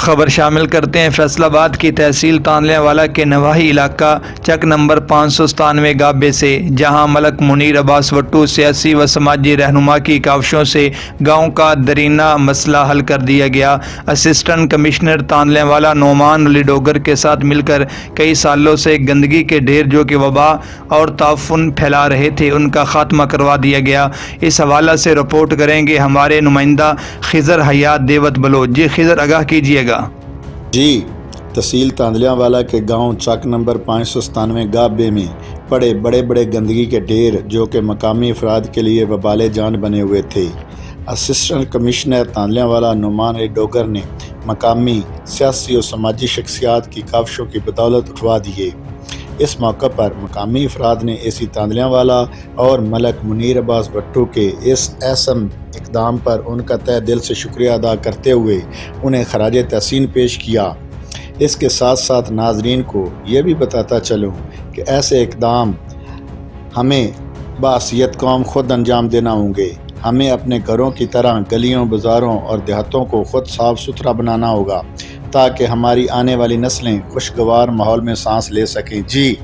خبر شامل کرتے ہیں فیصل آباد کی تحصیل تانلیہ والا کے نواحی علاقہ چک نمبر 597 گابے سے، جہاں ملک منیر عباس وٹو سیاسی و سماجی رہنما کی کاوشوں سے گاؤں کا درینہ مسئلہ حل کر دیا گیا۔ اسسٹنٹ کمشنر تانلیہ والا نعمان علی ڈوگر کے ساتھ مل کر کئی سالوں سے گندگی کے ڈھیر جو کہ وبا اور تعفن پھیلا رہے تھے، ان کا خاتمہ کروا دیا گیا۔ اس حوالے سے رپورٹ کریں گے ہمارے نمائندہ خضر حیات دیوت بلوچ۔ جی خضر، آگاہ کیجیے گا۔ جی، تحصیل تانلیہ والا کے گاؤں چک نمبر 597 گابے میں پڑے بڑے گندگی کے ڈھیر جو کہ مقامی افراد کے لیے وبال جان بنے ہوئے تھے، اسسٹنٹ کمشنر تانلیہ والا نعمان علی ڈوگر نے مقامی سیاسی اور سماجی شخصیات کی کاوشوں کی بدولت اٹھوا دیے۔ اس موقع پر مقامی افراد نے اے سی تانلیہ والا اور ملک منیر عباس وٹو کے اس اہم اقدام پر ان کا تہہ دل سے شکریہ ادا کرتے ہوئے انہیں خراج تحسین پیش کیا۔ اس کے ساتھ ساتھ ناظرین کو یہ بھی بتاتا چلوں کہ ایسے اقدام ہمیں باحثیت قوم خود انجام دینا ہوں گے۔ ہمیں اپنے گھروں کی طرح گلیوں، بازاروں اور دیہاتوں کو خود صاف ستھرا بنانا ہوگا تاکہ ہماری آنے والی نسلیں خوشگوار ماحول میں سانس لے سکیں۔ جی